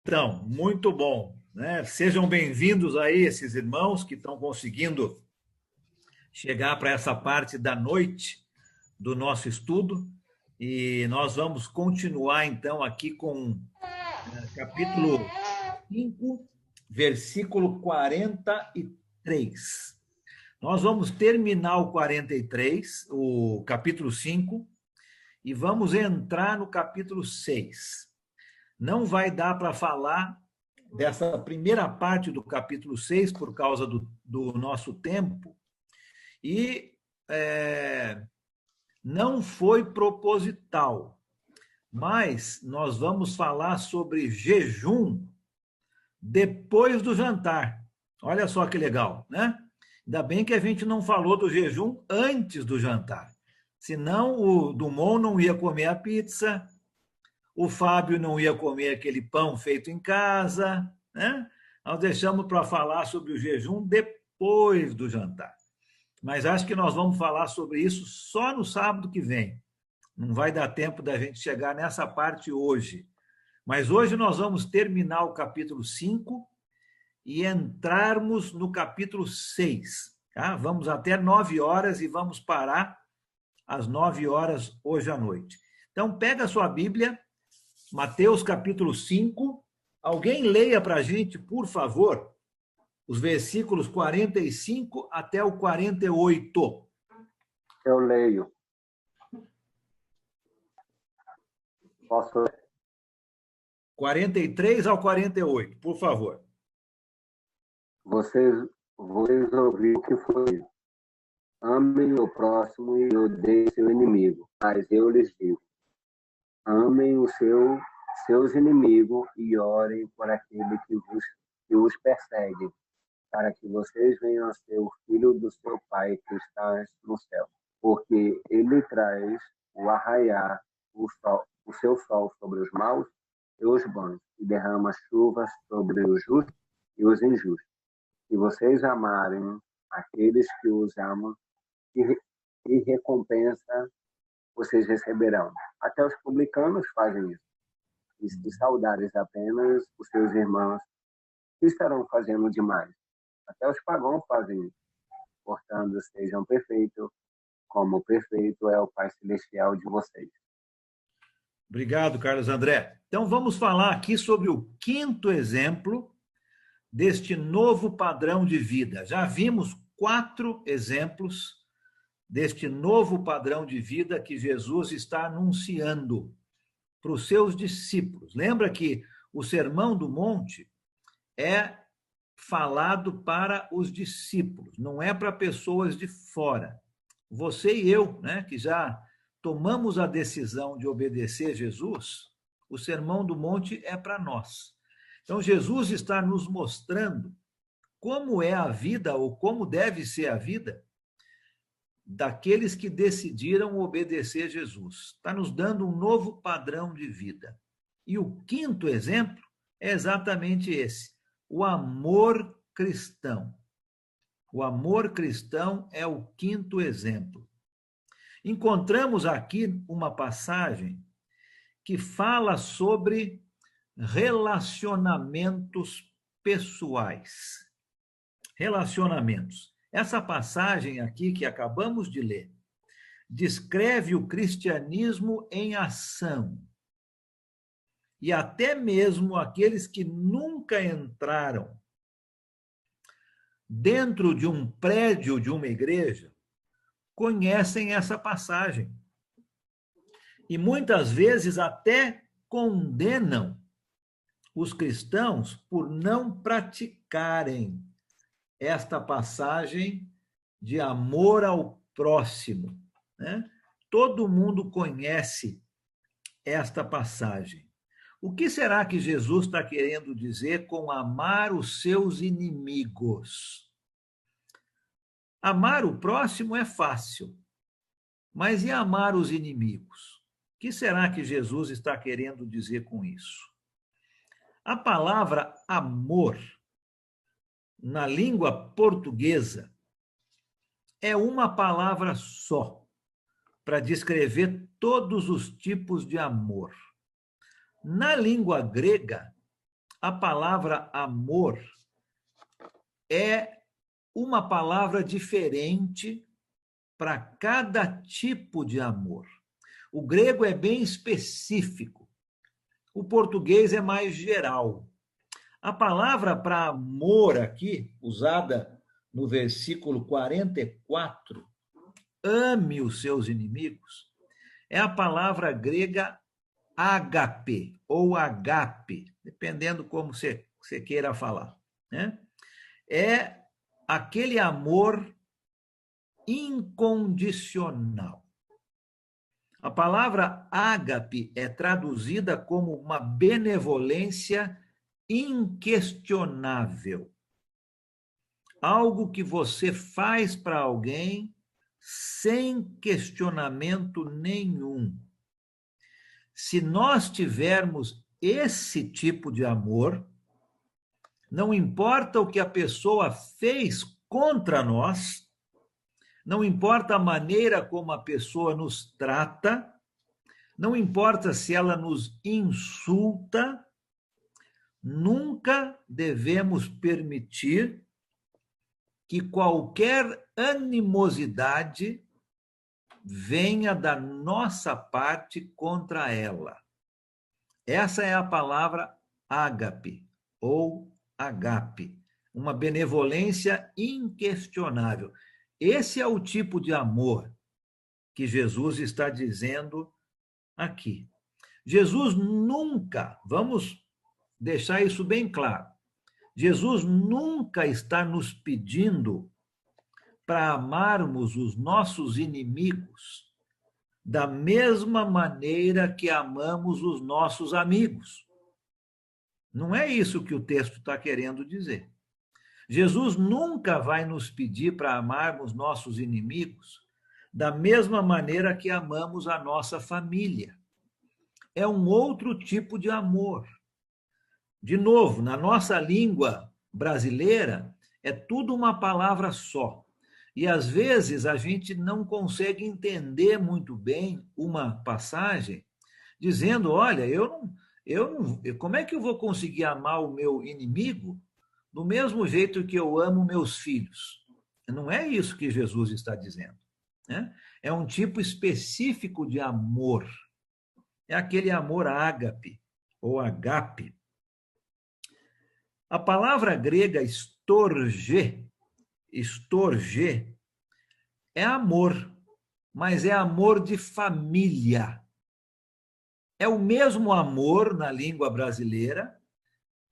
Então, muito bom, né? Sejam bem-vindos aí esses irmãos que estão conseguindo chegar para essa parte da noite do nosso estudo. E nós vamos continuar então aqui com capítulo 5, versículo 43. Nós vamos terminar o 43, o capítulo 5, e vamos entrar no capítulo 6. Não vai dar para falar dessa primeira parte do capítulo 6 por causa do nosso tempo, e não foi proposital, mas nós vamos falar sobre jejum depois do jantar. Olha só que legal, né? Ainda bem que a gente não falou do jejum antes do jantar, senão o Dumont não ia comer a pizza, o Fábio não ia comer aquele pão feito em casa, né? Nós deixamos para falar sobre o jejum depois do jantar. Mas acho que nós vamos falar sobre isso só no sábado que vem. Não vai dar tempo da gente chegar nessa parte hoje. Mas hoje nós vamos terminar o capítulo 5 e entrarmos no capítulo 6. Tá? Vamos até 9 horas e vamos parar às 9 horas hoje à noite. Então, pega a sua Bíblia, Mateus capítulo 5. Alguém leia para a gente, por favor, os versículos 45 até o 48. Eu leio. Posso ler? 43 ao 48, por favor. Vocês ouviram o que foi dito. Amem o próximo e odeiem seu inimigo. Mas eu lhes digo, amem seus inimigos e orem por aquele que os persegue, para que vocês venham a ser o filho do seu Pai que está no céu. Porque ele traz o arraiar, o seu sol sobre os maus e os bons, e derrama chuvas sobre os justos e os injustos. Se vocês amarem aqueles que os amam, e recompensa vocês receberão. Até os publicanos fazem isso. E se saudares apenas os seus irmãos, que estarão fazendo demais? Até os pagãos fazem isso. Portanto, sejam perfeitos, como perfeito é o Pai Celestial de vocês. Obrigado, Carlos André. Então, vamos falar aqui sobre o quinto exemplo deste novo padrão de vida. Já vimos 4 exemplos deste novo padrão de vida que Jesus está anunciando para os seus discípulos. Lembra que o Sermão do Monte é falado para os discípulos, não é para pessoas de fora. Você e eu, né, que já tomamos a decisão de obedecer Jesus, o Sermão do Monte é para nós. Então, Jesus está nos mostrando como é a vida, ou como deve ser a vida, daqueles que decidiram obedecer Jesus. Está nos dando um novo padrão de vida. E o quinto exemplo é exatamente esse, o amor cristão. O amor cristão é o quinto exemplo. Encontramos aqui uma passagem que fala sobre relacionamentos pessoais. Relacionamentos. Essa passagem aqui que acabamos de ler descreve o cristianismo em ação. E até mesmo aqueles que nunca entraram dentro de um prédio de uma igreja conhecem essa passagem. E muitas vezes até condenam os cristãos por não praticarem esta passagem de amor ao próximo, né? Todo mundo conhece esta passagem. O que será que Jesus está querendo dizer com amar os seus inimigos? Amar o próximo é fácil, mas e amar os inimigos? O que será que Jesus está querendo dizer com isso? A palavra amor, na língua portuguesa, é uma palavra só para descrever todos os tipos de amor. Na língua grega, a palavra amor é uma palavra diferente para cada tipo de amor. O grego é bem específico, o português é mais geral. A palavra para amor aqui, usada no versículo 44, ame os seus inimigos, é a palavra grega ágape ou agape, dependendo como você queira falar, né? É aquele amor incondicional. A palavra ágape é traduzida como uma benevolência inquestionável. Algo que você faz para alguém sem questionamento nenhum. Se nós tivermos esse tipo de amor, não importa o que a pessoa fez contra nós, não importa a maneira como a pessoa nos trata, não importa se ela nos insulta, nunca devemos permitir que qualquer animosidade venha da nossa parte contra ela. Essa é a palavra ágape ou agape, uma benevolência inquestionável. Esse é o tipo de amor que Jesus está dizendo aqui. Jesus nunca, vamos deixar isso bem claro, Jesus nunca está nos pedindo para amarmos os nossos inimigos da mesma maneira que amamos os nossos amigos. Não é isso que o texto está querendo dizer. Jesus nunca vai nos pedir para amarmos nossos inimigos da mesma maneira que amamos a nossa família. É um outro tipo de amor. De novo, na nossa língua brasileira, é tudo uma palavra só. E às vezes a gente não consegue entender muito bem uma passagem dizendo, olha, como é que eu vou conseguir amar o meu inimigo do mesmo jeito que eu amo meus filhos? Não é isso que Jesus está dizendo, né? É um tipo específico de amor. É aquele amor ágape ou agape. A palavra grega storge, é amor, mas é amor de família. É o mesmo amor na língua brasileira,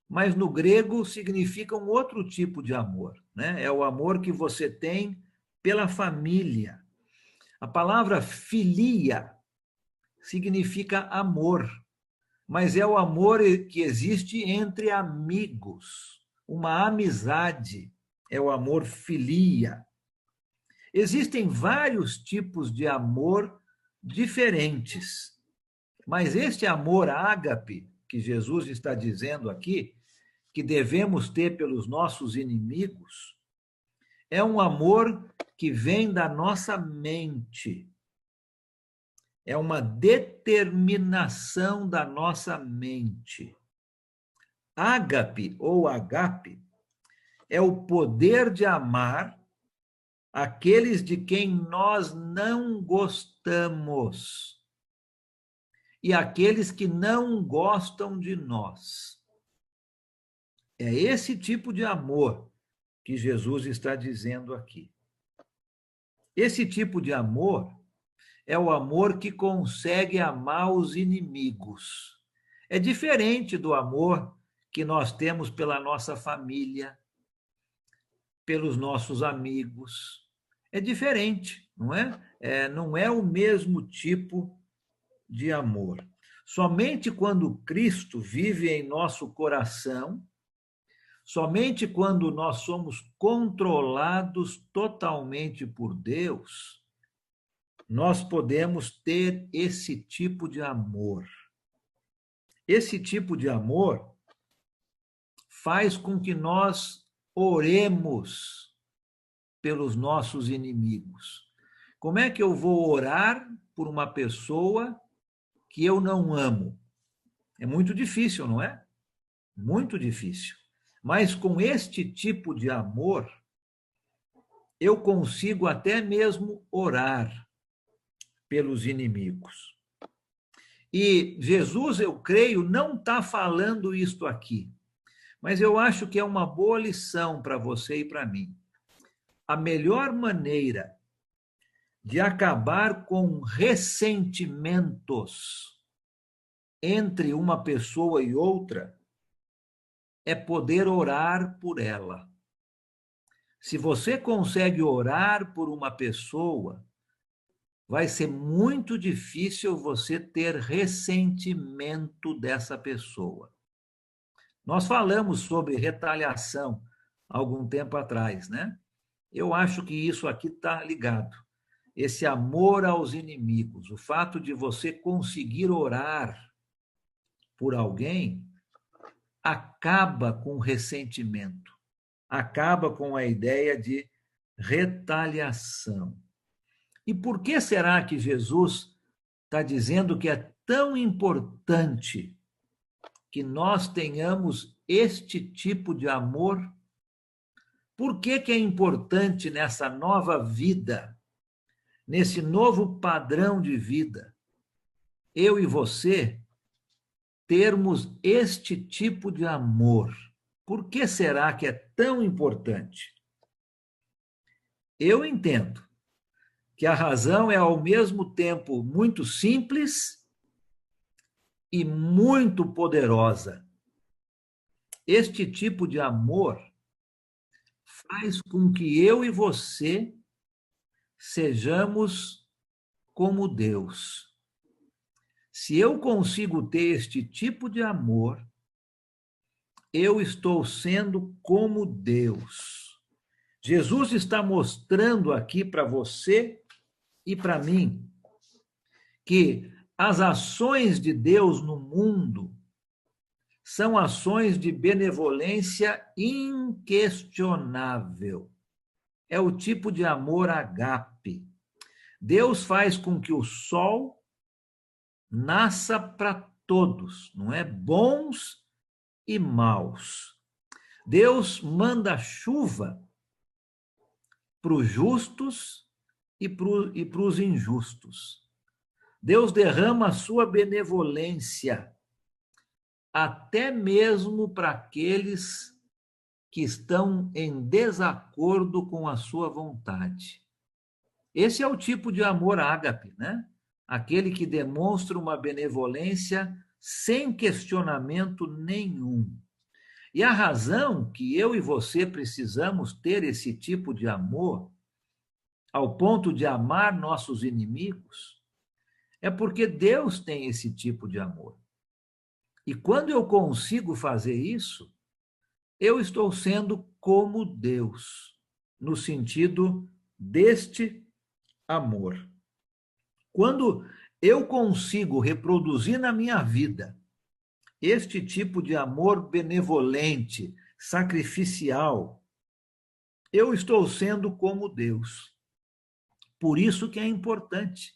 mas no grego significa um outro tipo de amor, né? É o amor que você tem pela família. A palavra filia significa amor, mas é o amor que existe entre amigos, uma amizade, é o amor filia. Existem vários tipos de amor diferentes, mas este amor ágape, que Jesus está dizendo aqui, que devemos ter pelos nossos inimigos, é um amor que vem da nossa mente. É uma determinação da nossa mente. Ágape ou agape é o poder de amar aqueles de quem nós não gostamos e aqueles que não gostam de nós. É esse tipo de amor que Jesus está dizendo aqui. Esse tipo de amor é o amor que consegue amar os inimigos. É diferente do amor que nós temos pela nossa família, pelos nossos amigos. É diferente, não é? Não é o mesmo tipo de amor. Somente quando Cristo vive em nosso coração, somente quando nós somos controlados totalmente por Deus, nós podemos ter esse tipo de amor. Esse tipo de amor faz com que nós oremos pelos nossos inimigos. Como é que eu vou orar por uma pessoa que eu não amo? É muito difícil, não é? muito difícil. Mas com este tipo de amor, eu consigo até mesmo orar pelos inimigos. E Jesus, eu creio, não está falando isto aqui, mas eu acho que é uma boa lição para você e para mim. A melhor maneira de acabar com ressentimentos entre uma pessoa e outra é poder orar por ela. Se você consegue orar por uma pessoa, vai ser muito difícil você ter ressentimento dessa pessoa. Nós falamos sobre retaliação algum tempo atrás, né? Eu acho que isso aqui está ligado. Esse amor aos inimigos, o fato de você conseguir orar por alguém, acaba com o ressentimento, acaba com a ideia de retaliação. E por que será que Jesus está dizendo que é tão importante que nós tenhamos este tipo de amor? Por que é importante nessa nova vida, nesse novo padrão de vida, eu e você termos este tipo de amor? Por que será que é tão importante? Eu entendo que a razão é ao mesmo tempo muito simples e muito poderosa. Este tipo de amor faz com que eu e você sejamos como Deus. Se eu consigo ter este tipo de amor, eu estou sendo como Deus. Jesus está mostrando aqui para você e para mim que as ações de Deus no mundo são ações de benevolência inquestionável. É o tipo de amor ágape. Deus faz com que o sol nasça para todos, não é? Bons e maus. Deus manda chuva para os justos e para os injustos. Deus derrama a sua benevolência até mesmo para aqueles que estão em desacordo com a sua vontade. Esse é o tipo de amor ágape, né? Aquele que demonstra uma benevolência sem questionamento nenhum. E a razão que eu e você precisamos ter esse tipo de amor, ao ponto de amar nossos inimigos, é porque Deus tem esse tipo de amor. E quando eu consigo fazer isso, eu estou sendo como Deus, no sentido deste amor. Quando eu consigo reproduzir na minha vida este tipo de amor benevolente, sacrificial, eu estou sendo como Deus. Por isso que é importante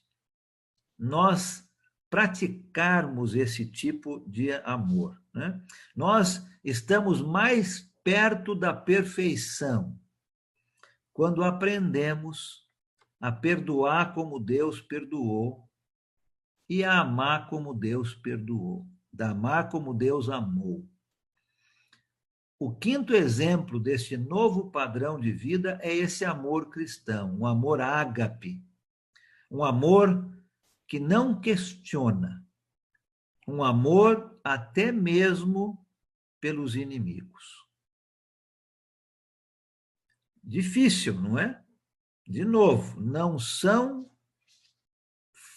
nós praticarmos esse tipo de amor, né? Nós estamos mais perto da perfeição quando aprendemos a perdoar como Deus perdoou e a amar como Deus perdoou, a amar como Deus amou. O quinto exemplo deste novo padrão de vida é esse amor cristão, um amor ágape, um amor que não questiona, um amor até mesmo pelos inimigos. Difícil, não é? De novo, não são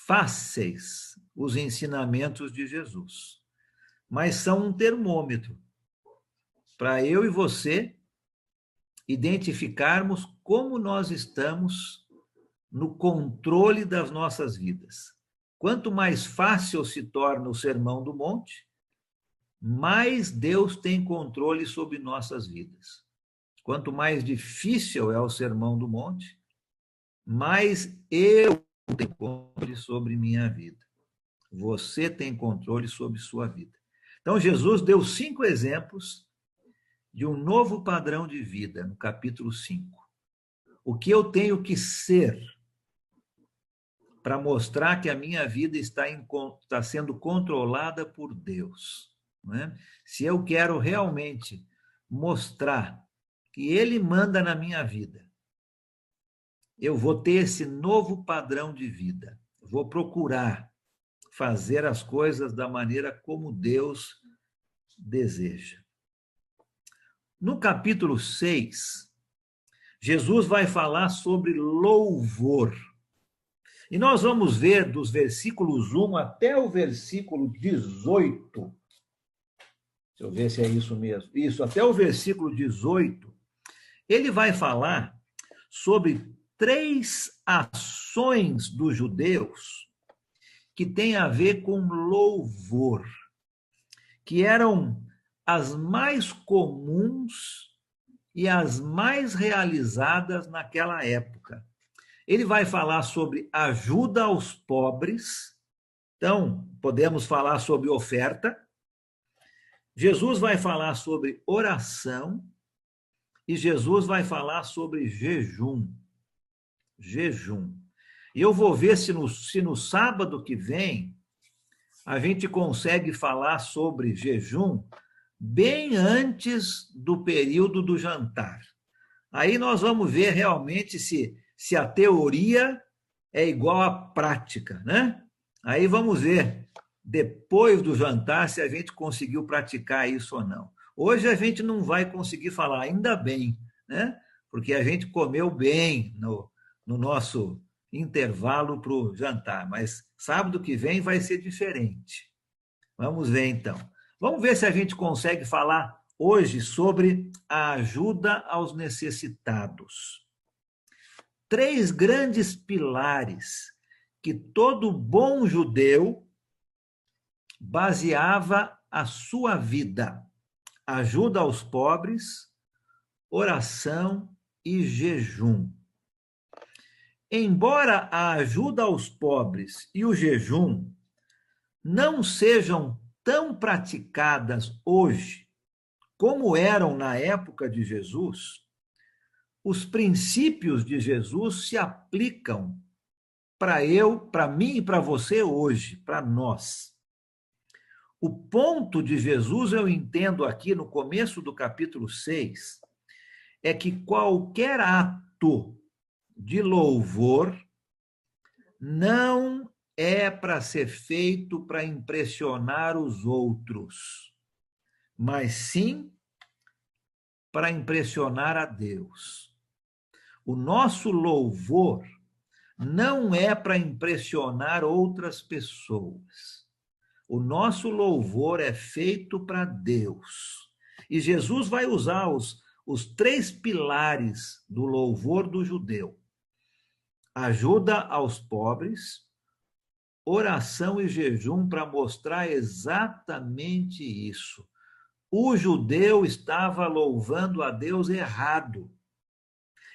fáceis os ensinamentos de Jesus, mas são um termômetro para eu e você identificarmos como nós estamos no controle das nossas vidas. Quanto mais fácil se torna o Sermão do Monte, mais Deus tem controle sobre nossas vidas. Quanto mais difícil é o Sermão do Monte, mais eu tenho controle sobre minha vida. Você tem controle sobre sua vida. Então, Jesus deu 5 exemplos de um novo padrão de vida, no capítulo 5. O que eu tenho que ser para mostrar que a minha vida está sendo controlada por Deus. Não é? Se eu quero realmente mostrar que Ele manda na minha vida, eu vou ter esse novo padrão de vida. Vou procurar fazer as coisas da maneira como Deus deseja. No capítulo 6, Jesus vai falar sobre louvor. E nós vamos ver dos versículos 1 até o versículo 18. Deixa eu ver se é isso mesmo. Isso, até o versículo 18. Ele vai falar sobre 3 ações dos judeus que têm a ver com louvor, que eram as mais comuns e as mais realizadas naquela época. Ele vai falar sobre ajuda aos pobres, então podemos falar sobre oferta. Jesus vai falar sobre oração e Jesus vai falar sobre jejum. Jejum. E eu vou ver se no sábado que vem a gente consegue falar sobre jejum bem antes do período do jantar. Aí nós vamos ver realmente se a teoria é igual à prática, né? Aí vamos ver, depois do jantar, se a gente conseguiu praticar isso ou não. Hoje a gente não vai conseguir falar, ainda bem, né? Porque a gente comeu bem no nosso intervalo para o jantar, mas sábado que vem vai ser diferente. Vamos ver então. Vamos ver se a gente consegue falar hoje sobre a ajuda aos necessitados. 3 grandes pilares que todo bom judeu baseava a sua vida: ajuda aos pobres, oração e jejum. Embora a ajuda aos pobres e o jejum não sejam tão praticadas hoje como eram na época de Jesus, os princípios de Jesus se aplicam para mim e para você hoje, para nós. O ponto de Jesus, eu entendo aqui no começo do capítulo 6, é que qualquer ato de louvor não é para ser feito para impressionar os outros, mas sim para impressionar a Deus. O nosso louvor não é para impressionar outras pessoas. O nosso louvor é feito para Deus. E Jesus vai usar os 3 pilares do louvor do judeu: ajuda aos pobres, oração e jejum, para mostrar exatamente isso. O judeu estava louvando a Deus errado.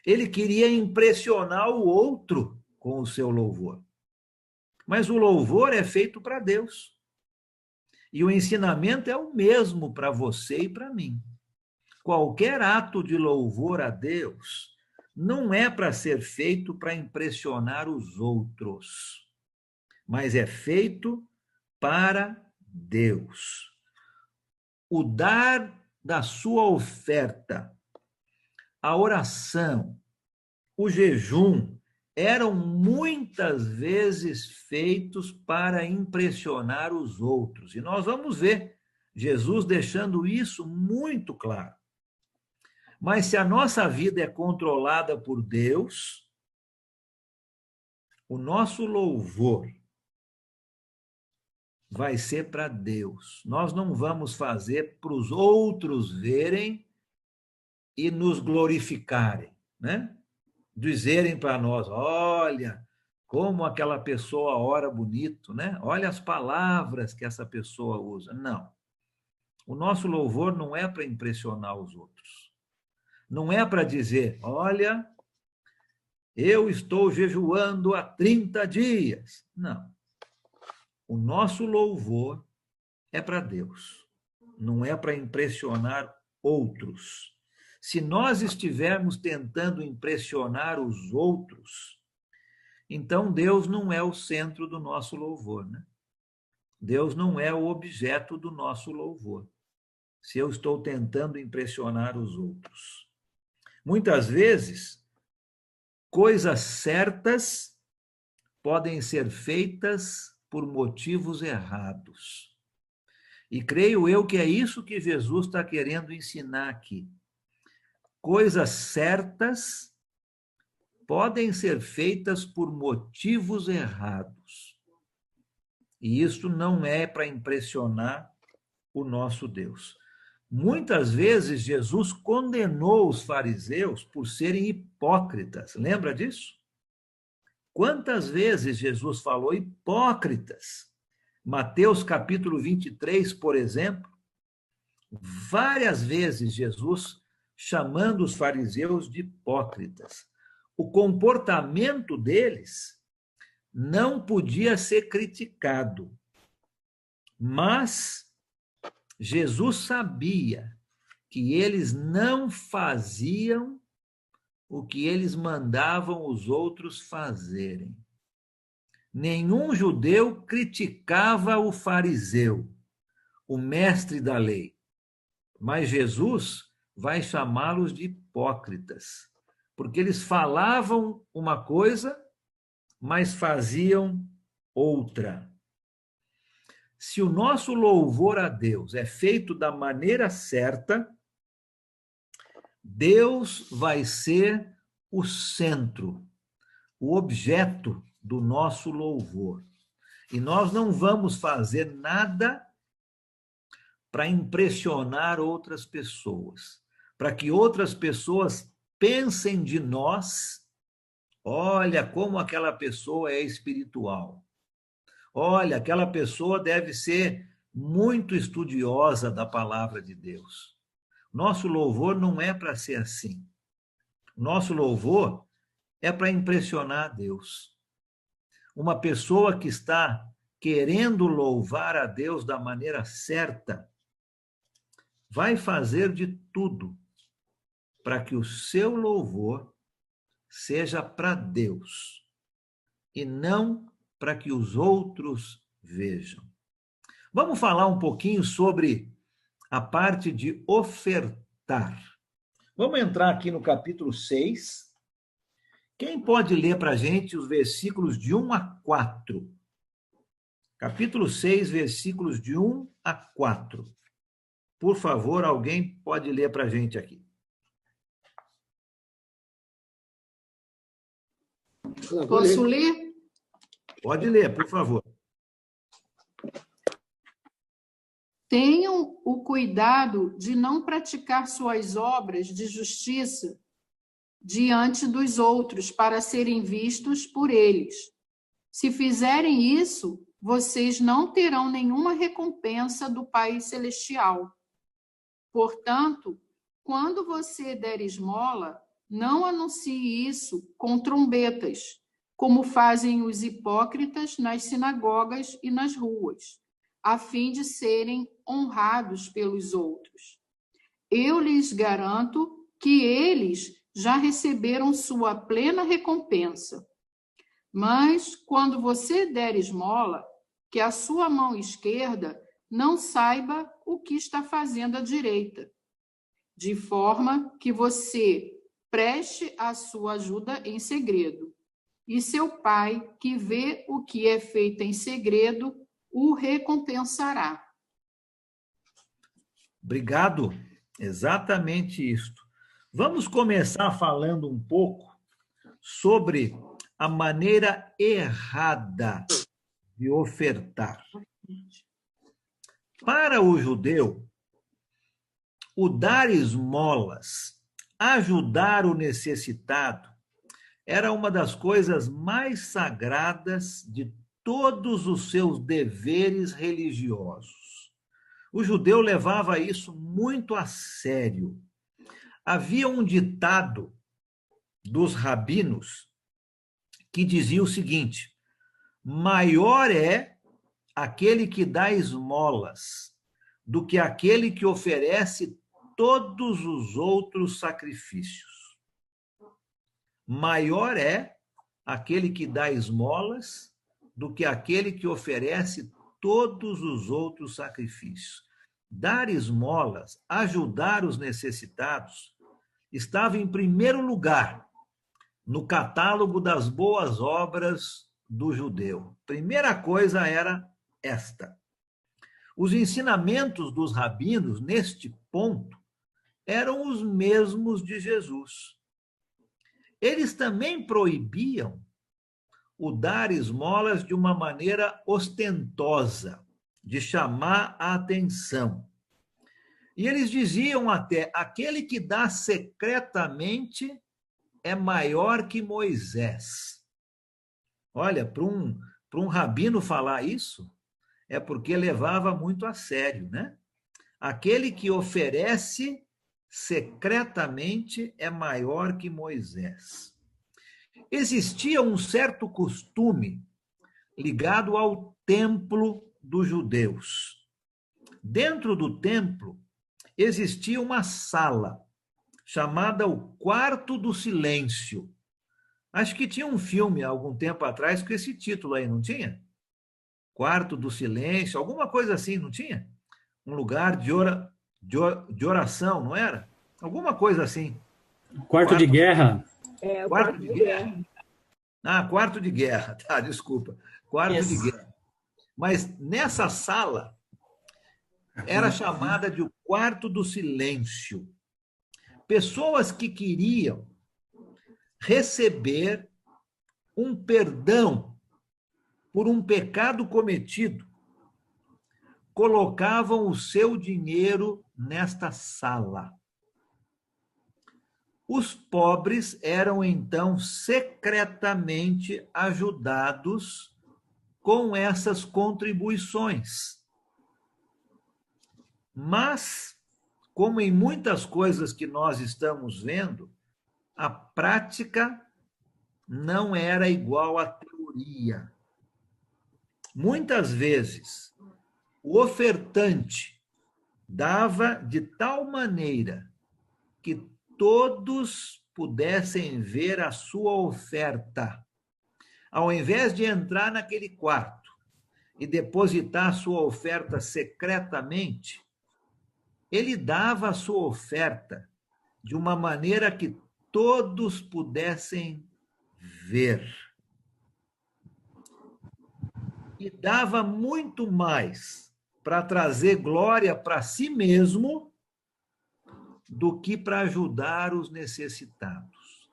Ele queria impressionar o outro com o seu louvor. Mas o louvor é feito para Deus. E o ensinamento é o mesmo para você e para mim. Qualquer ato de louvor a Deus não é para ser feito para impressionar os outros, mas é feito para Deus. O dar da sua oferta, a oração, o jejum, eram muitas vezes feitos para impressionar os outros. E nós vamos ver Jesus deixando isso muito claro. Mas se a nossa vida é controlada por Deus, o nosso louvor vai ser para Deus. Nós não vamos fazer para os outros verem e nos glorificarem, né? Dizerem para nós: olha, como aquela pessoa ora bonito, né? Olha as palavras que essa pessoa usa. Não. O nosso louvor não é para impressionar os outros. Não é para dizer: olha, eu estou jejuando há 30 dias. Não. O nosso louvor é para Deus. não é para impressionar outros. Se nós estivermos tentando impressionar os outros, então Deus não é o centro do nosso louvor, né? Deus não é o objeto do nosso louvor, se eu estou tentando impressionar os outros. Muitas vezes, coisas certas podem ser feitas por motivos errados. E creio eu que é isso que Jesus está querendo ensinar aqui. Coisas certas podem ser feitas por motivos errados. E isso não é para impressionar o nosso Deus. Muitas vezes Jesus condenou os fariseus por serem hipócritas. Lembra disso? Quantas vezes Jesus falou hipócritas? Mateus capítulo 23, por exemplo, várias vezes Jesus chamando os fariseus de hipócritas. O comportamento deles não podia ser criticado, mas Jesus sabia que eles não faziam o que eles mandavam os outros fazerem. Nenhum judeu criticava o fariseu, o mestre da lei, mas Jesus vai chamá-los de hipócritas, porque eles falavam uma coisa, mas faziam outra. Se o nosso louvor a Deus é feito da maneira certa, Deus vai ser o centro, o objeto do nosso louvor. E nós não vamos fazer nada para impressionar outras pessoas, para que outras pessoas pensem de nós, olha como aquela pessoa é espiritual. Olha, aquela pessoa deve ser muito estudiosa da palavra de Deus. Nosso louvor não é para ser assim. Nosso louvor é para impressionar a Deus. Uma pessoa que está querendo louvar a Deus da maneira certa, vai fazer de tudo para que o seu louvor seja para Deus e não para que os outros vejam. Vamos falar um pouquinho sobre a parte de ofertar. Vamos entrar aqui no capítulo 6. Quem pode ler para a gente os versículos de 1 a 4? Capítulo 6, versículos de 1 a 4. Por favor, alguém pode ler para a gente aqui. Posso ler? Pode ler, por favor. Tenham o cuidado de não praticar suas obras de justiça diante dos outros para serem vistos por eles. Se fizerem isso, vocês não terão nenhuma recompensa do Pai Celestial. Portanto, quando você der esmola, não anuncie isso com trombetas, como fazem os hipócritas nas sinagogas e nas ruas, a fim de serem honrados pelos outros. Eu lhes garanto que eles já receberam sua plena recompensa. Mas, quando você der esmola, que a sua mão esquerda não saiba o que está fazendo a direita, de forma que você preste a sua ajuda em segredo. E seu pai, que vê o que é feito em segredo, o recompensará. Obrigado. Exatamente isto. Vamos começar falando um pouco sobre a maneira errada de ofertar. Para o judeu, o dar esmolas, ajudar o necessitado, era uma das coisas mais sagradas de todos os seus deveres religiosos. O judeu levava isso muito a sério. Havia um ditado dos rabinos que dizia o seguinte: maior é aquele que dá esmolas, do que aquele que oferece todos os outros sacrifícios. Maior é aquele que dá esmolas do que aquele que oferece todos os outros sacrifícios. Dar esmolas, ajudar os necessitados, estava em primeiro lugar no catálogo das boas obras do judeu. Primeira coisa era esta. Os ensinamentos dos rabinos, neste ponto, eram os mesmos de Jesus. Eles também proibiam o dar esmolas de uma maneira ostentosa, de chamar a atenção. E eles diziam até: aquele que dá secretamente é maior que Moisés. Olha, para um rabino falar isso, é porque levava muito a sério, né? Aquele que oferece secretamente é maior que Moisés. Existia um certo costume ligado ao templo dos judeus. Dentro do templo existia uma sala chamada o Quarto do Silêncio. Acho que tinha um filme há algum tempo atrás com esse título aí, não tinha? Quarto do Silêncio, alguma coisa assim, não tinha? Um lugar de oração, não era? Alguma coisa assim. Quarto de guerra. É, o Quarto de guerra. Ah, quarto de guerra, tá, desculpa. Quarto de guerra. Mas nessa sala era chamada de o Quarto do Silêncio. Pessoas que queriam receber um perdão por um pecado cometido colocavam o seu dinheiro nesta sala. Os pobres eram, então, secretamente ajudados com essas contribuições. Mas, como em muitas coisas que nós estamos vendo, a prática não era igual à teoria. Muitas vezes, o ofertante dava de tal maneira que todos pudessem ver a sua oferta. Ao invés de entrar naquele quarto e depositar a sua oferta secretamente, ele dava a sua oferta de uma maneira que todos pudessem ver. E dava muito mais para trazer glória para si mesmo do que para ajudar os necessitados.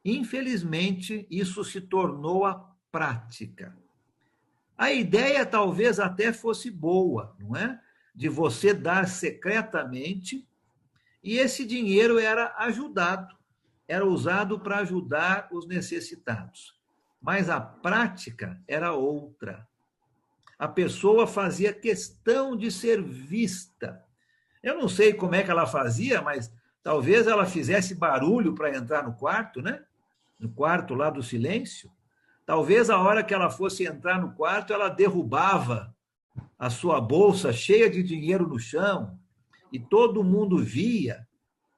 Infelizmente, isso se tornou a prática. A ideia talvez até fosse boa, não é? De você dar secretamente, e esse dinheiro era ajudado, era usado para ajudar os necessitados. Mas a prática era outra. A pessoa fazia questão de ser vista. Eu não sei como é que ela fazia, mas talvez ela fizesse barulho para entrar no quarto, né? No quarto lá do silêncio. Talvez a hora que ela fosse entrar no quarto, ela derrubava a sua bolsa cheia de dinheiro no chão e todo mundo via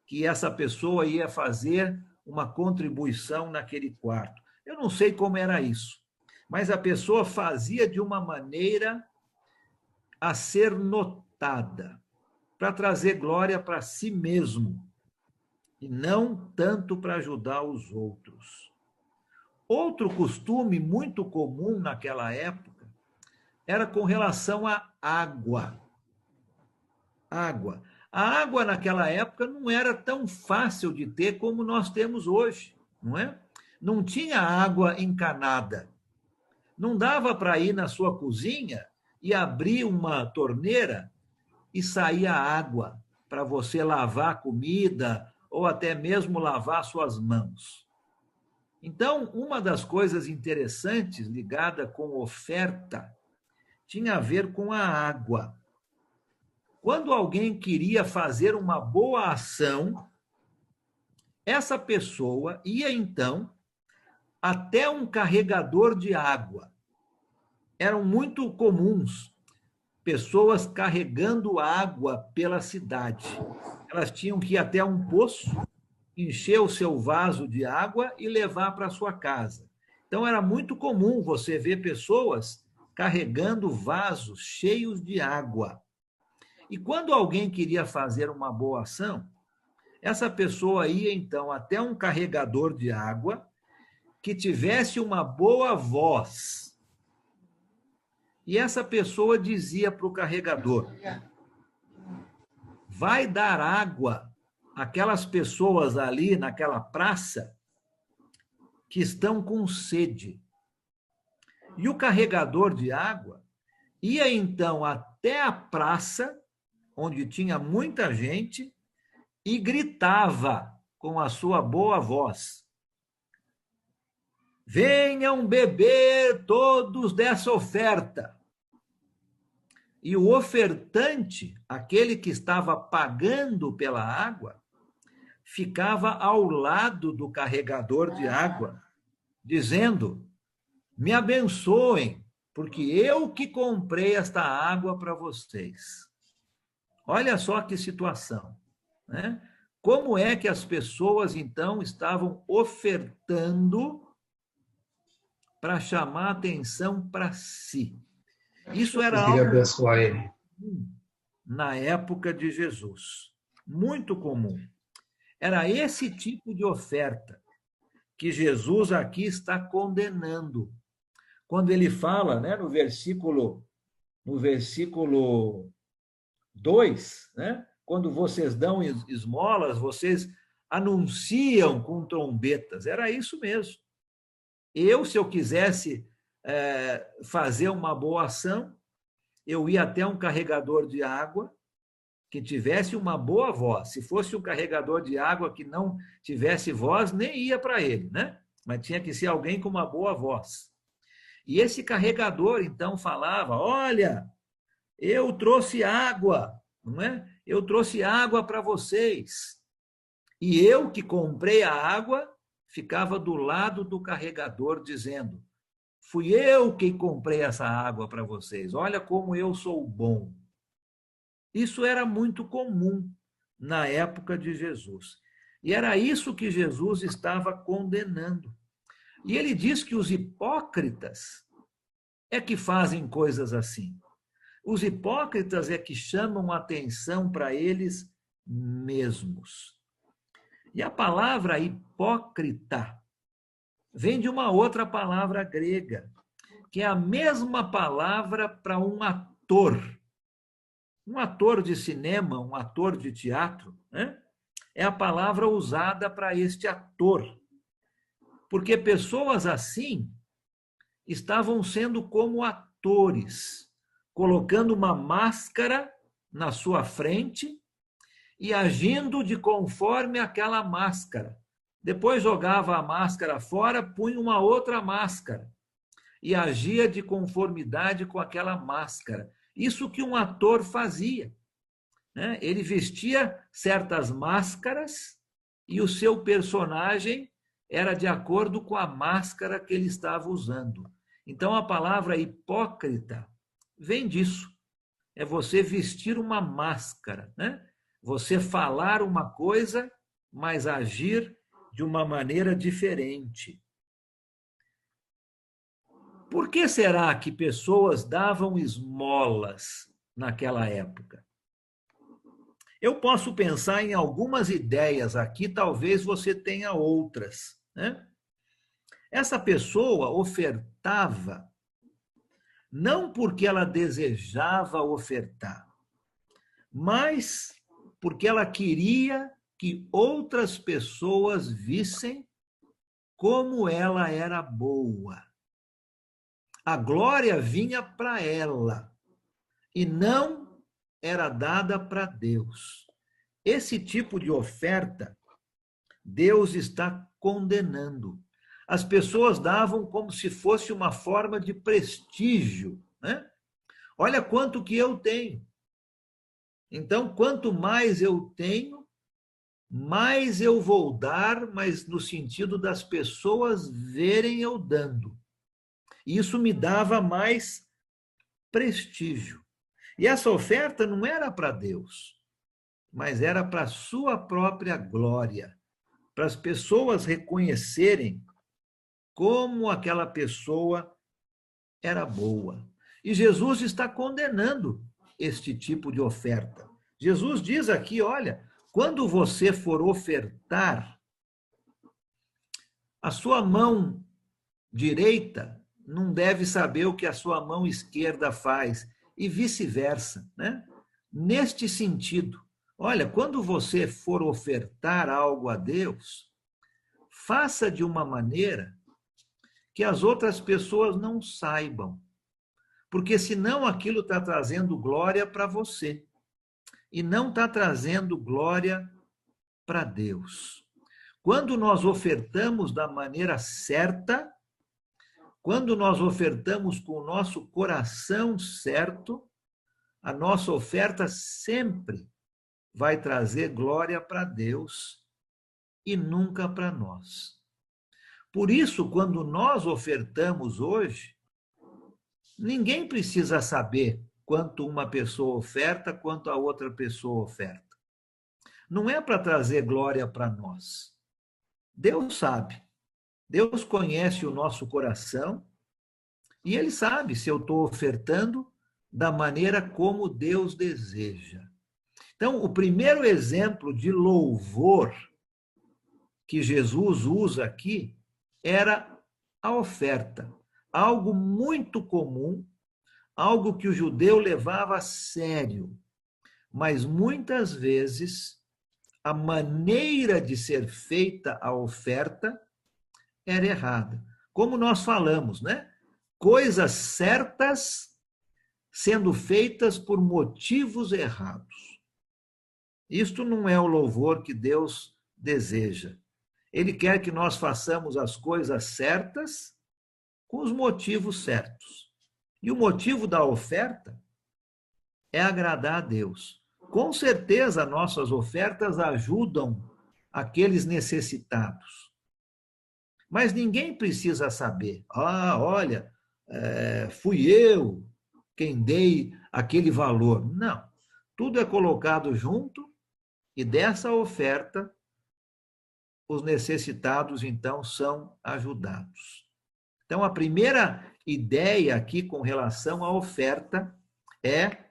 que essa pessoa ia fazer uma contribuição naquele quarto. Eu não sei como era isso, mas a pessoa fazia de uma maneira a ser notada, para trazer glória para si mesmo, e não tanto para ajudar os outros. Outro costume muito comum naquela época era com relação à água. Água. A água naquela época não era tão fácil de ter como nós temos hoje, não é? Não tinha água encanada. Não dava para ir na sua cozinha e abrir uma torneira e sair a água para você lavar a comida ou até mesmo lavar suas mãos. Então, uma das coisas interessantes ligada com oferta tinha a ver com a água. Quando alguém queria fazer uma boa ação, essa pessoa ia então até um carregador de água. Eram muito comuns pessoas carregando água pela cidade. Elas tinham que ir até um poço, encher o seu vaso de água e levar para sua casa. Então, era muito comum você ver pessoas carregando vasos cheios de água. E quando alguém queria fazer uma boa ação, essa pessoa ia, então, até um carregador de água que tivesse uma boa voz. E essa pessoa dizia para o carregador: vai dar água àquelas pessoas ali naquela praça que estão com sede. E o carregador de água ia, então, até a praça, onde tinha muita gente, e gritava com a sua boa voz: venham beber todos dessa oferta. E o ofertante, aquele que estava pagando pela água, ficava ao lado do carregador de água, dizendo: me abençoem, porque eu que comprei esta água para vocês. Olha só que situação, né? Como é que as pessoas, então, estavam ofertando para chamar atenção para si? Isso era algo abençoar ele. na época de Jesus, muito comum. Era esse tipo de oferta que Jesus aqui está condenando. Quando ele fala, né, no versículo 2, né, quando vocês dão esmolas, vocês anunciam com trombetas. Era isso mesmo. Se eu quisesse fazer uma boa ação, eu ia até um carregador de água que tivesse uma boa voz. Se fosse um carregador de água que não tivesse voz, nem ia para ele, né? Mas tinha que ser alguém com uma boa voz. E esse carregador, então, falava: olha, eu trouxe água, não é? Eu trouxe água para vocês. E eu que comprei a água, ficava do lado do carregador dizendo: fui eu que comprei essa água para vocês. Olha como eu sou bom. Isso era muito comum na época de Jesus. E era isso que Jesus estava condenando. E ele diz que os hipócritas é que fazem coisas assim. Os hipócritas é que chamam atenção para eles mesmos. E a palavra hipócrita vem de uma outra palavra grega, que é a mesma palavra para um ator. Um ator de cinema, um ator de teatro, né? É a palavra usada para este ator. Porque pessoas assim estavam sendo como atores, colocando uma máscara na sua frente e agindo de conforme aquela máscara. Depois jogava a máscara fora, punha uma outra máscara e agia de conformidade com aquela máscara. Isso que um ator fazia, né? Ele vestia certas máscaras e o seu personagem era de acordo com a máscara que ele estava usando. Então, a palavra hipócrita vem disso. É você vestir uma máscara, né? Você falar uma coisa, mas agir de uma maneira diferente. Por que será que pessoas davam esmolas naquela época? Eu posso pensar em algumas ideias aqui, talvez você tenha outras, né? Essa pessoa ofertava não porque ela desejava ofertar, mas porque ela queria que outras pessoas vissem como ela era boa. A glória vinha para ela e não era dada para Deus. Esse tipo de oferta, Deus está condenando. As pessoas davam como se fosse uma forma de prestígio, né? Olha quanto que eu tenho. Então, quanto mais eu tenho, mais eu vou dar, mas no sentido das pessoas verem eu dando. Isso me dava mais prestígio. E essa oferta não era para Deus, mas era para a sua própria glória, para as pessoas reconhecerem como aquela pessoa era boa. E Jesus está condenando este tipo de oferta. Jesus diz aqui, olha, quando você for ofertar, a sua mão direita não deve saber o que a sua mão esquerda faz, e vice-versa, né? Neste sentido, olha, quando você for ofertar algo a Deus, faça de uma maneira que as outras pessoas não saibam, porque senão aquilo está trazendo glória para você e não está trazendo glória para Deus. Quando nós ofertamos da maneira certa, quando nós ofertamos com o nosso coração certo, a nossa oferta sempre vai trazer glória para Deus e nunca para nós. Por isso, quando nós ofertamos hoje, ninguém precisa saber quanto uma pessoa oferta, quanto a outra pessoa oferta. Não é para trazer glória para nós. Deus sabe. Deus conhece o nosso coração e Ele sabe se eu estou ofertando da maneira como Deus deseja. Então, o primeiro exemplo de louvor que Jesus usa aqui era a oferta. Algo muito comum, algo que o judeu levava a sério, mas muitas vezes a maneira de ser feita a oferta era errada. Como nós falamos, né? Coisas certas sendo feitas por motivos errados. Isto não é o louvor que Deus deseja. Ele quer que nós façamos as coisas certas com os motivos certos. E o motivo da oferta é agradar a Deus. Com certeza, nossas ofertas ajudam aqueles necessitados. Mas ninguém precisa saber. Olha, fui eu quem dei aquele valor. Não. Tudo é colocado junto e dessa oferta os necessitados, então, são ajudados. Então, a primeira ideia aqui com relação à oferta é: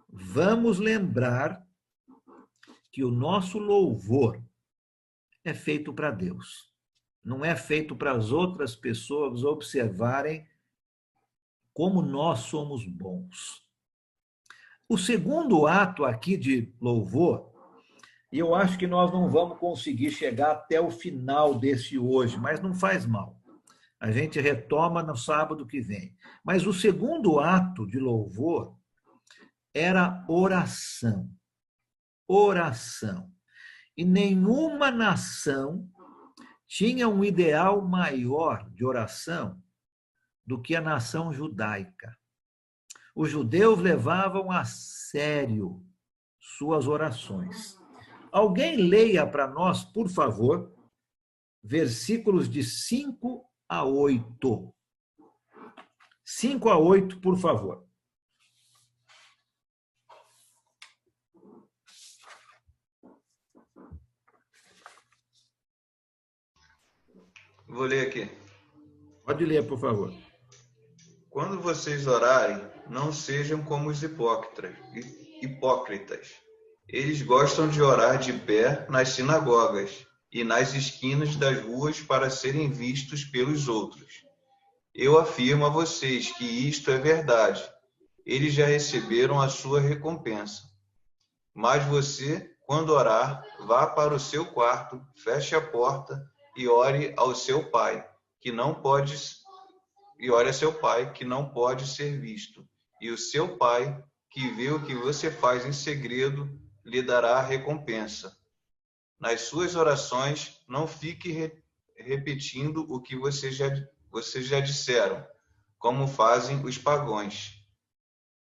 vamos lembrar que o nosso louvor é feito para Deus. Não é feito para as outras pessoas observarem como nós somos bons. O segundo ato aqui de louvor, e eu acho que nós não vamos conseguir chegar até o final desse hoje, mas não faz mal. A gente retoma no sábado que vem. Mas o segundo ato de louvor era oração. Oração. E nenhuma nação tinha um ideal maior de oração do que a nação judaica. Os judeus levavam a sério suas orações. Alguém leia para nós, por favor, versículos de 5 a 8. 5 a 8, por favor. Vou ler aqui. Pode ler, por favor. Quando vocês orarem, não sejam como os hipócritas. Eles gostam de orar de pé nas sinagogas e nas esquinas das ruas para serem vistos pelos outros. Eu afirmo a vocês que isto é verdade. Eles já receberam a sua recompensa. Mas você, quando orar, vá para o seu quarto, feche a porta e ore ao seu pai, que não pode ser visto. E o seu pai, que vê o que você faz em segredo, lhe dará a recompensa. Nas suas orações, não fique repetindo o que vocês já disseram, como fazem os pagãos.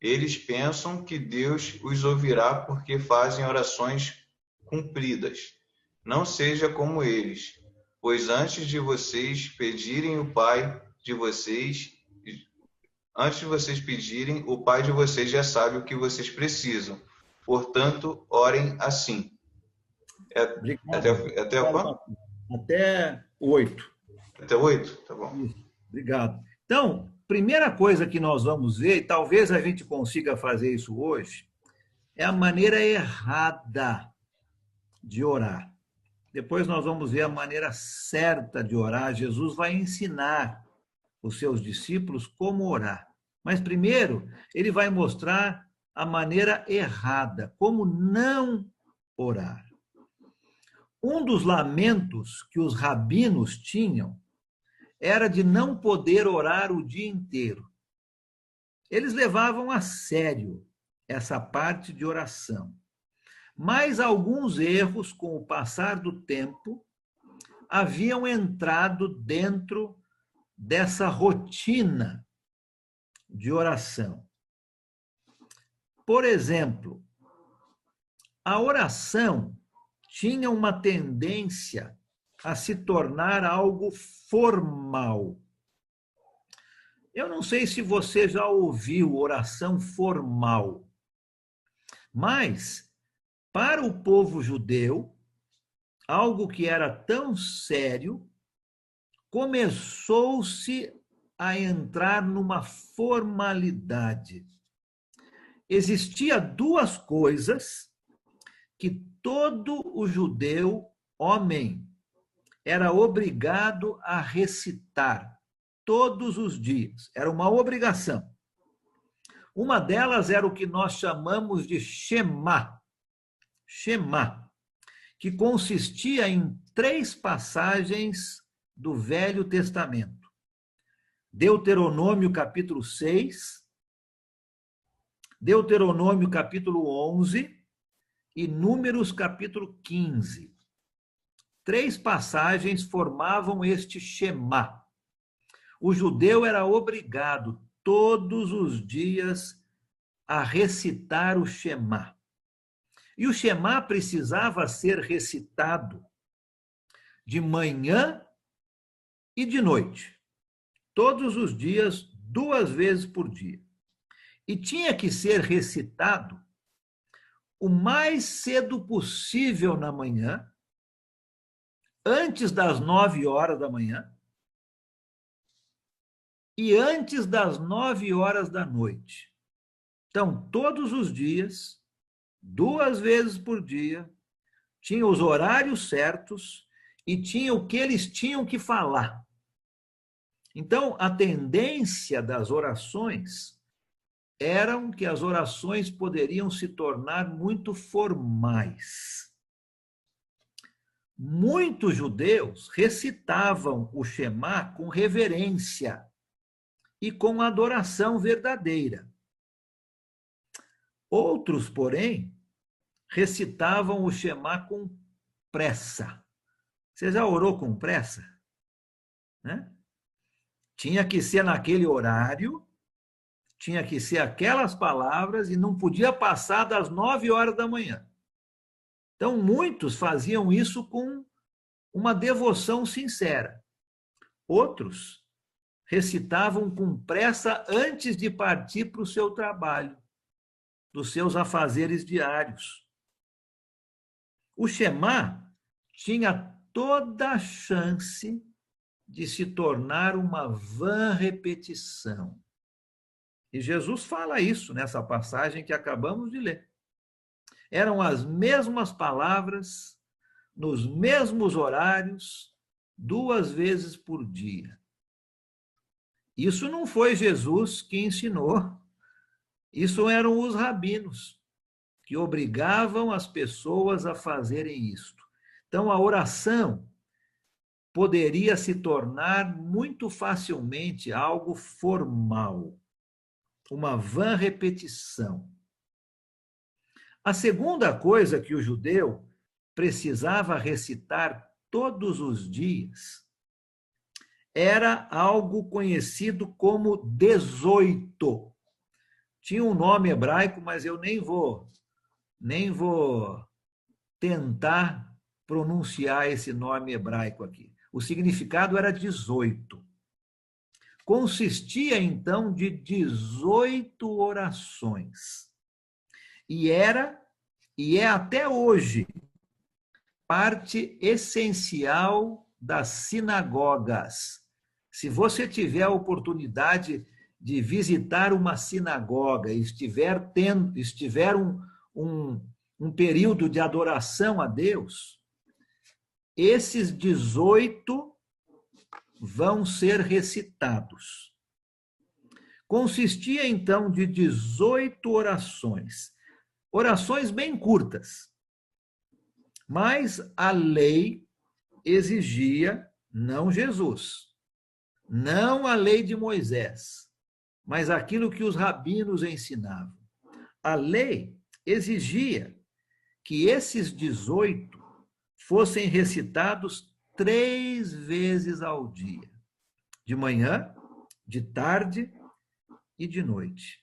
Eles pensam que Deus os ouvirá porque fazem orações compridas. Não seja como eles, pois antes de vocês pedirem, o Pai de vocês Antes de vocês pedirem, o Pai de vocês já sabe o que vocês precisam. Portanto, orem assim. Obrigado. Até quando? Até 8. Até 8? Tá bom. Isso. Obrigado. Então, primeira coisa que nós vamos ver, e talvez a gente consiga fazer isso hoje, é a maneira errada de orar. Depois nós vamos ver a maneira certa de orar. Jesus vai ensinar os seus discípulos como orar. Mas primeiro, ele vai mostrar a maneira errada, como não orar. Um dos lamentos que os rabinos tinham era de não poder orar o dia inteiro. Eles levavam a sério essa parte de oração. Mas alguns erros, com o passar do tempo, haviam entrado dentro dessa rotina de oração. Por exemplo, a oração tinha uma tendência a se tornar algo formal. Eu não sei se você já ouviu oração formal, mas para o povo judeu, algo que era tão sério começou-se a entrar numa formalidade. Existia duas coisas que todo o judeu, homem, era obrigado a recitar todos os dias. Era uma obrigação. Uma delas era o que nós chamamos de Shema. Shema, que consistia em 3 passagens do Velho Testamento. Deuteronômio capítulo 6, Deuteronômio capítulo 11 e Números capítulo 15. 3 passagens formavam este Shema. O judeu era obrigado todos os dias a recitar o Shema. E o Shema precisava ser recitado de manhã e de noite, todos os dias, 2 vezes por dia. E tinha que ser recitado o mais cedo possível na manhã, antes das 9 horas da manhã e antes das 9 horas da noite. Então, todos os dias, 2 vezes por dia, tinha os horários certos e tinha o que eles tinham que falar. Então, a tendência das orações eram que as orações poderiam se tornar muito formais. Muitos judeus recitavam o Shema com reverência e com adoração verdadeira. Outros, porém, recitavam o Shema com pressa. Você já orou com pressa? Né? Tinha que ser naquele horário, tinha que ser aquelas palavras e não podia passar das 9 horas da manhã. Então, muitos faziam isso com uma devoção sincera. Outros recitavam com pressa antes de partir para o seu trabalho, dos seus afazeres diários. O Shema tinha toda a chance de se tornar uma vã repetição. E Jesus fala isso nessa passagem que acabamos de ler. Eram as mesmas palavras, nos mesmos horários, 2 vezes por dia. Isso não foi Jesus que ensinou. Isso eram os rabinos, que obrigavam as pessoas a fazerem isto. Então, a oração poderia se tornar muito facilmente algo formal, uma vã repetição. A segunda coisa que o judeu precisava recitar todos os dias era algo conhecido como 18. Tinha um nome hebraico, mas eu nem vou tentar pronunciar esse nome hebraico aqui. O significado era 18. consistia então de 18 orações. E é até hoje parte essencial das sinagogas. Se você tiver a oportunidade de visitar uma sinagoga e estiver um período de adoração a Deus, esses 18 vão ser recitados. Consistia então de 18 orações bem curtas, mas a lei exigia, não Jesus, não a lei de Moisés, mas aquilo que os rabinos ensinavam. A lei exigia que esses 18 fossem recitados 3 vezes ao dia, de manhã, de tarde e de noite.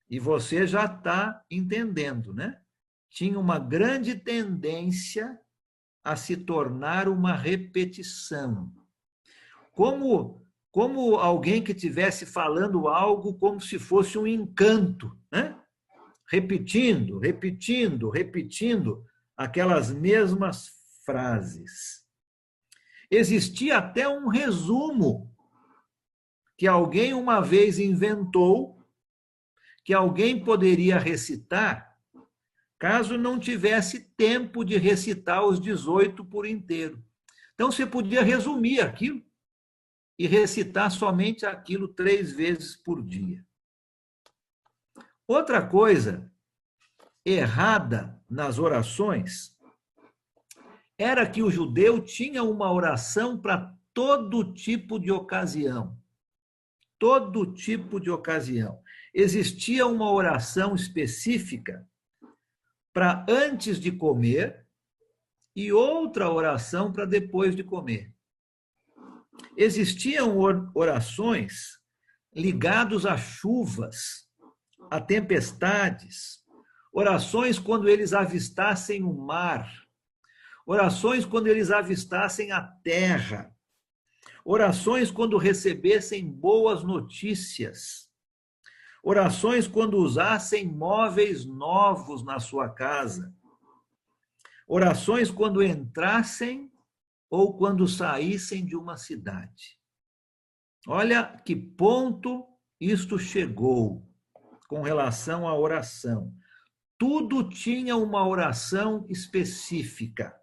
E você já está entendendo, né? Tinha uma grande tendência a se tornar uma repetição. Como alguém que estivesse falando algo como se fosse um encanto, né? Repetindo, repetindo, repetindo aquelas mesmas frases. Existia até um resumo que alguém uma vez inventou, que alguém poderia recitar, caso não tivesse tempo de recitar os 18 por inteiro. Então, você podia resumir aquilo e recitar somente aquilo 3 vezes por dia. Outra coisa errada nas orações era que o judeu tinha uma oração para todo tipo de ocasião. Todo tipo de ocasião. Existia uma oração específica para antes de comer e outra oração para depois de comer. Existiam orações ligadas a chuvas, a tempestades, orações quando eles avistassem o mar, orações quando eles avistassem a terra, orações quando recebessem boas notícias, orações quando usassem móveis novos na sua casa, orações quando entrassem ou quando saíssem de uma cidade. Olha que ponto isto chegou com relação à oração. Tudo tinha uma oração específica.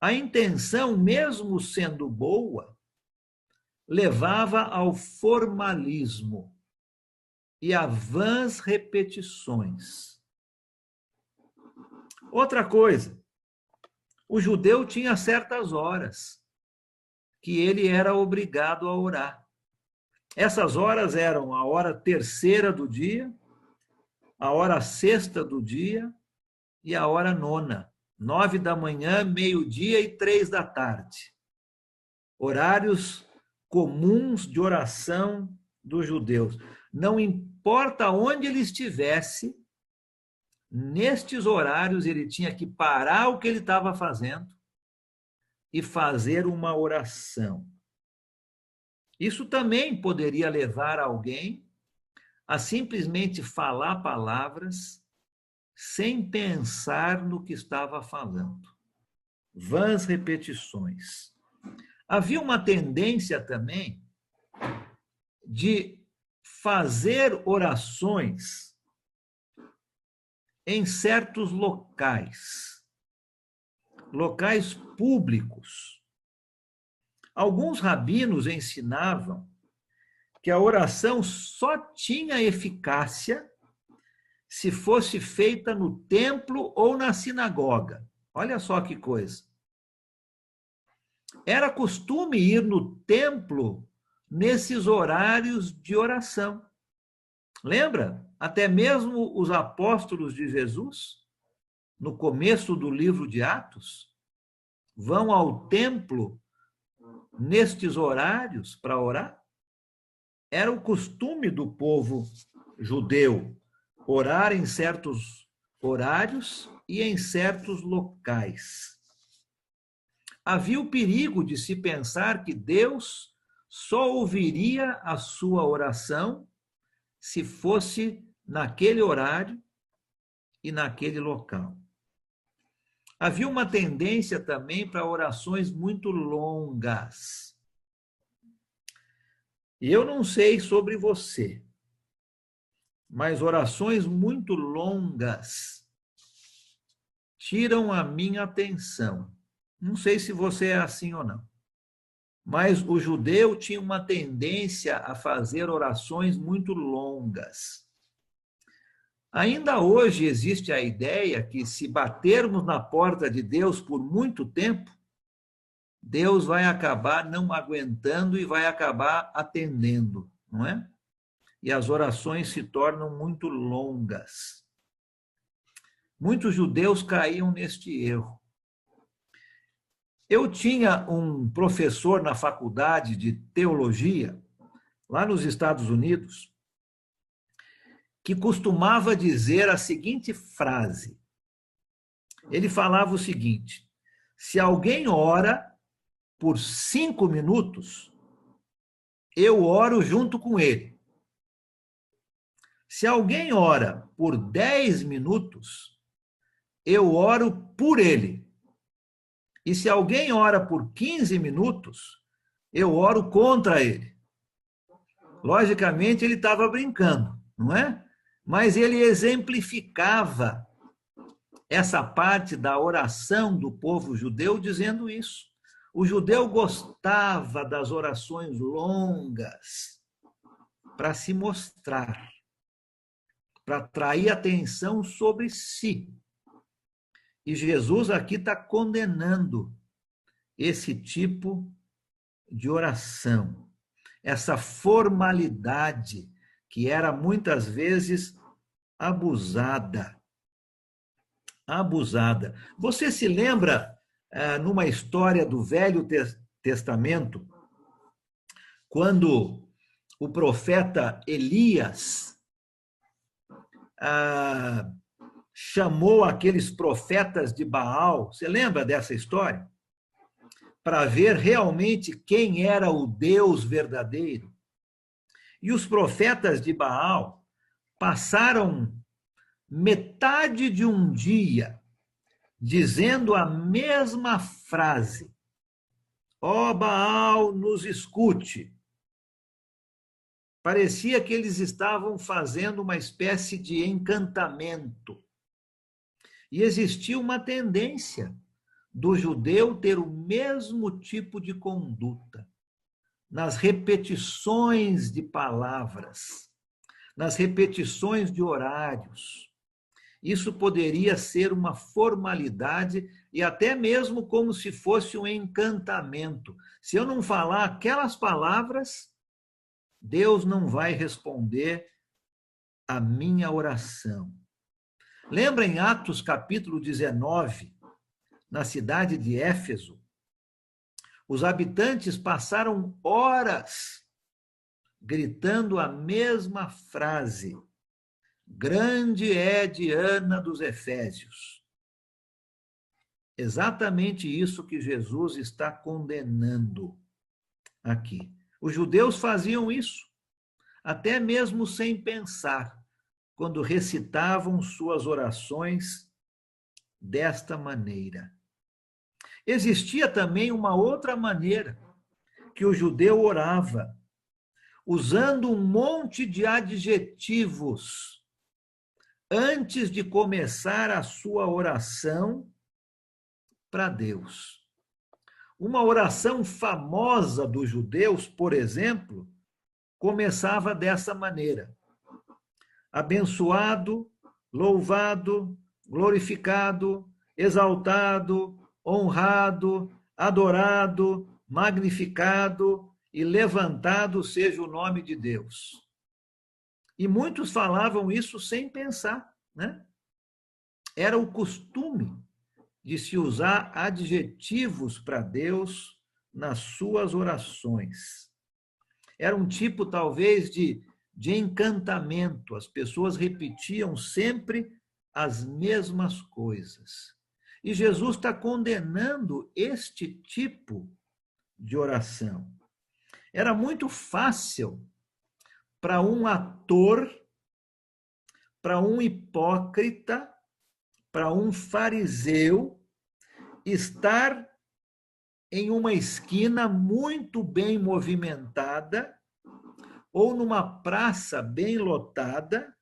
A intenção, mesmo sendo boa, levava ao formalismo e a vãs repetições. Outra coisa, o judeu tinha certas horas que ele era obrigado a orar. Essas horas eram a hora terceira do dia, a hora sexta do dia e a hora nona. 9 da manhã, meio-dia e 3 da tarde. Horários comuns de oração dos judeus. Não importa onde ele estivesse, nestes horários ele tinha que parar o que ele estava fazendo e fazer uma oração. Isso também poderia levar alguém a simplesmente falar palavras sem pensar no que estava falando. Vãs repetições. Havia uma tendência também de fazer orações em certos locais públicos. Alguns rabinos ensinavam que a oração só tinha eficácia se fosse feita no templo ou na sinagoga. Olha só que coisa. Era costume ir no templo nesses horários de oração. Lembra? Até mesmo os apóstolos de Jesus, no começo do livro de Atos, vão ao templo nestes horários para orar. Era o costume do povo judeu orar em certos horários e em certos locais. Havia o perigo de se pensar que Deus só ouviria a sua oração se fosse naquele horário e naquele local. Havia uma tendência também para orações muito longas. E eu não sei sobre você, mas orações muito longas tiram a minha atenção. Não sei se você é assim ou não, mas o judeu tinha uma tendência a fazer orações muito longas. Ainda hoje existe a ideia que, se batermos na porta de Deus por muito tempo, Deus vai acabar não aguentando e vai acabar atendendo, não é? E as orações se tornam muito longas. Muitos judeus caíam neste erro. Eu tinha um professor na faculdade de teologia, lá nos Estados Unidos, que costumava dizer a seguinte frase. Ele falava o seguinte: se alguém ora por 5 minutos, eu oro junto com ele. Se alguém ora por 10 minutos, eu oro por ele. E se alguém ora por 15 minutos, eu oro contra ele. Logicamente, ele estava brincando, não é? Mas ele exemplificava essa parte da oração do povo judeu dizendo isso. O judeu gostava das orações longas para se mostrar, para atrair atenção sobre si. E Jesus aqui está condenando esse tipo de oração, essa formalidade que era muitas vezes abusada. Abusada. Você se lembra, numa história do Velho Testamento, quando o profeta Elias chamou aqueles profetas de Baal, você lembra dessa história? Para ver realmente quem era o Deus verdadeiro. E os profetas de Baal passaram metade de um dia dizendo a mesma frase: ó Baal, nos escute. Parecia que eles estavam fazendo uma espécie de encantamento. E existia uma tendência do judeu ter o mesmo tipo de conduta, nas repetições de palavras, nas repetições de horários. Isso poderia ser uma formalidade e até mesmo como se fosse um encantamento. Se eu não falar aquelas palavras, Deus não vai responder a minha oração. Lembra em Atos capítulo 19, na cidade de Éfeso, os habitantes passaram horas gritando a mesma frase: grande é Diana dos Efésios. Exatamente isso que Jesus está condenando aqui. Os judeus faziam isso, até mesmo sem pensar, quando recitavam suas orações desta maneira. Existia também uma outra maneira que o judeu orava, usando um monte de adjetivos antes de começar a sua oração para Deus. Uma oração famosa dos judeus, por exemplo, começava dessa maneira: abençoado, louvado, glorificado, exaltado, honrado, adorado, magnificado e levantado seja o nome de Deus. E muitos falavam isso sem pensar, né? Era o costume de se usar adjetivos para Deus nas suas orações. Era um tipo, talvez, de encantamento. As pessoas repetiam sempre as mesmas coisas. E Jesus está condenando este tipo de oração. Era muito fácil para um ator, para um hipócrita, para um fariseu estar em uma esquina muito bem movimentada ou numa praça bem lotada,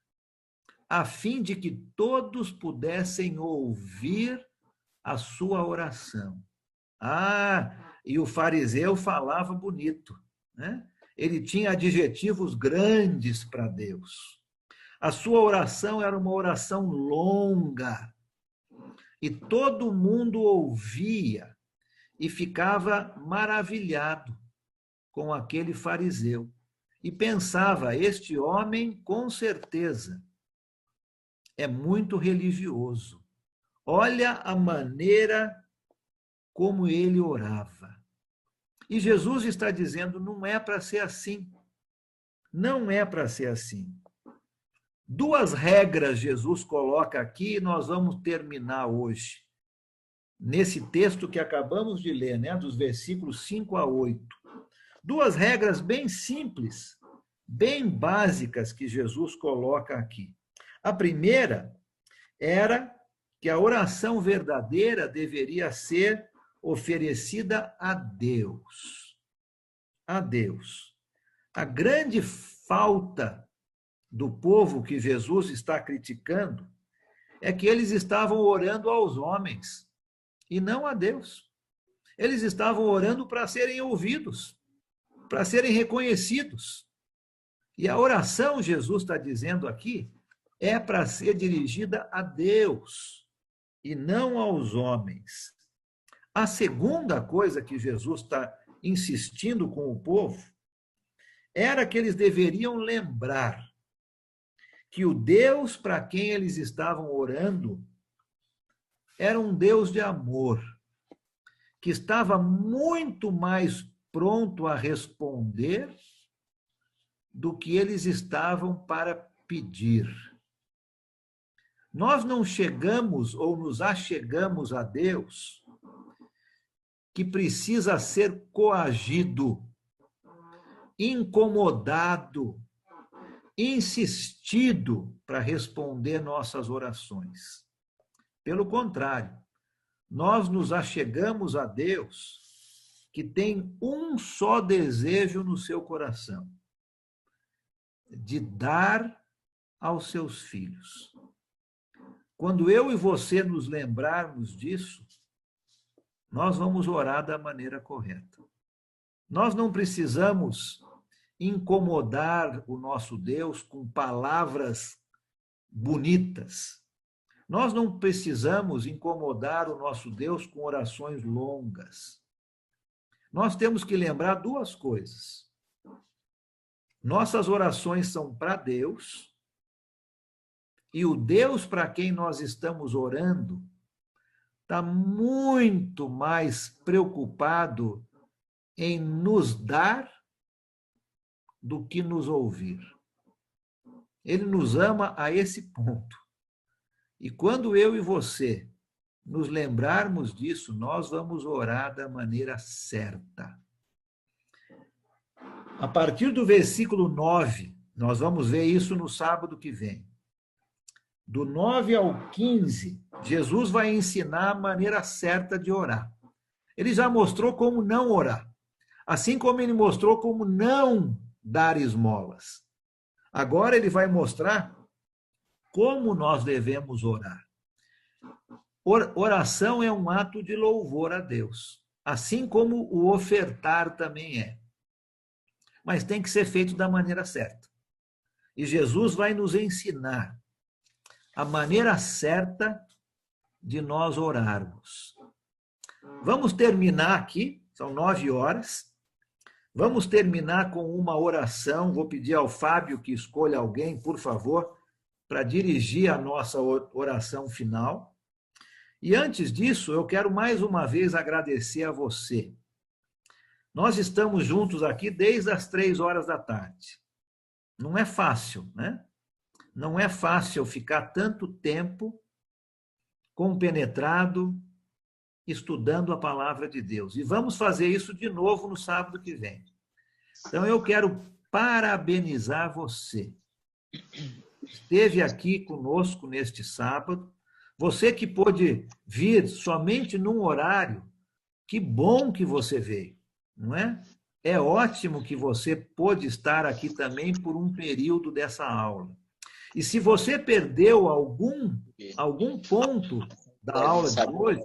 a fim de que todos pudessem ouvir a sua oração. E o fariseu falava bonito, né? Ele tinha adjetivos grandes para Deus. A sua oração era uma oração longa, e todo mundo ouvia e ficava maravilhado com aquele fariseu. E pensava, este homem, com certeza, é muito religioso. Olha a maneira como ele orava. E Jesus está dizendo, não é para ser assim. Não é para ser assim. 2 regras Jesus coloca aqui e nós vamos terminar hoje. Nesse texto que acabamos de ler, né, dos versículos 5 a 8. 2 regras bem simples, bem básicas que Jesus coloca aqui. A primeira era que a oração verdadeira deveria ser oferecida a Deus. A Deus. A grande falta do povo que Jesus está criticando é que eles estavam orando aos homens e não a Deus. Eles estavam orando para serem ouvidos, para serem reconhecidos. E a oração, Jesus está dizendo aqui, é para ser dirigida a Deus e não aos homens. A segunda coisa que Jesus está insistindo com o povo era que eles deveriam lembrar que o Deus para quem eles estavam orando era um Deus de amor, que estava muito mais pronto a responder do que eles estavam para pedir. Nós não chegamos ou nos achegamos a Deus que precisa ser coagido, incomodado, insistido para responder nossas orações. Pelo contrário, nós nos achegamos a Deus que tem um só desejo no seu coração, de dar aos seus filhos. Quando eu e você nos lembrarmos disso, nós vamos orar da maneira correta. Nós não precisamos incomodar o nosso Deus com palavras bonitas. Nós não precisamos incomodar o nosso Deus com orações longas. Nós temos que lembrar 2 coisas. Nossas orações são para Deus, e o Deus para quem nós estamos orando está muito mais preocupado em nos dar do que nos ouvir. Ele nos ama a esse ponto. E quando eu e você nos lembrarmos disso, nós vamos orar da maneira certa. A partir do versículo 9, nós vamos ver isso no sábado que vem. Do 9 ao 15, Jesus vai ensinar a maneira certa de orar. Ele já mostrou como não orar, assim como ele mostrou como não dar esmolas. Agora ele vai mostrar como nós devemos orar. Oração é um ato de louvor a Deus, assim como o ofertar também é. Mas tem que ser feito da maneira certa. E Jesus vai nos ensinar a maneira certa de nós orarmos. Vamos terminar aqui, são 9 horas. Vamos terminar com uma oração. Vou pedir ao Fábio que escolha alguém, por favor, para dirigir a nossa oração final. E antes disso, eu quero mais uma vez agradecer a você. Nós estamos juntos aqui desde as 3 horas da tarde. Não é fácil, né? Não é fácil ficar tanto tempo compenetrado, estudando a palavra de Deus. E vamos fazer isso de novo no sábado que vem. Então, eu quero parabenizar você. Esteve aqui conosco neste sábado. Você que pôde vir somente num horário, que bom que você veio, não é? É ótimo que você pôde estar aqui também por um período dessa aula. E se você perdeu algum ponto da aula de hoje,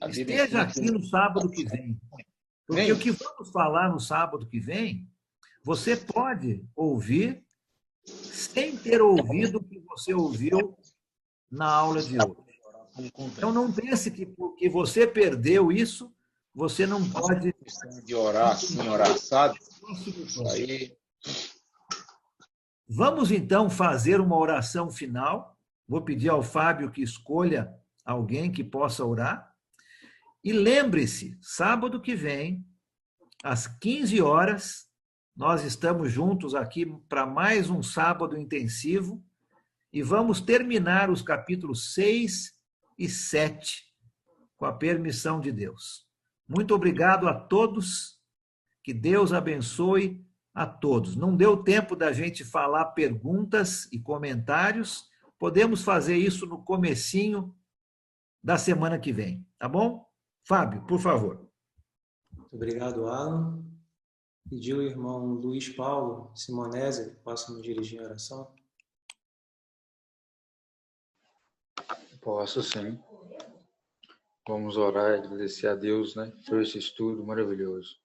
esteja aqui no sábado que vem. Porque o que vamos falar no sábado que vem, você pode ouvir sem ter ouvido o que você ouviu na aula de hoje. Então, não pense que porque você perdeu isso, você não pode... De orar assim, orar, sabe? Isso aí. Vamos, então, fazer uma oração final. Vou pedir ao Fábio que escolha alguém que possa orar. E lembre-se, sábado que vem, às 15 horas, nós estamos juntos aqui para mais um sábado intensivo e vamos terminar os capítulos 6 e 7 com a permissão de Deus. Muito obrigado a todos, que Deus abençoe a todos. Não deu tempo da gente falar perguntas e comentários, podemos fazer isso no comecinho da semana que vem, tá bom? Fábio, por favor. Muito obrigado, Alan. Pediu o irmão Luiz Paulo Simonese que possa nos dirigir em oração. Posso sim. Vamos orar e agradecer a Deus, né, por esse estudo maravilhoso.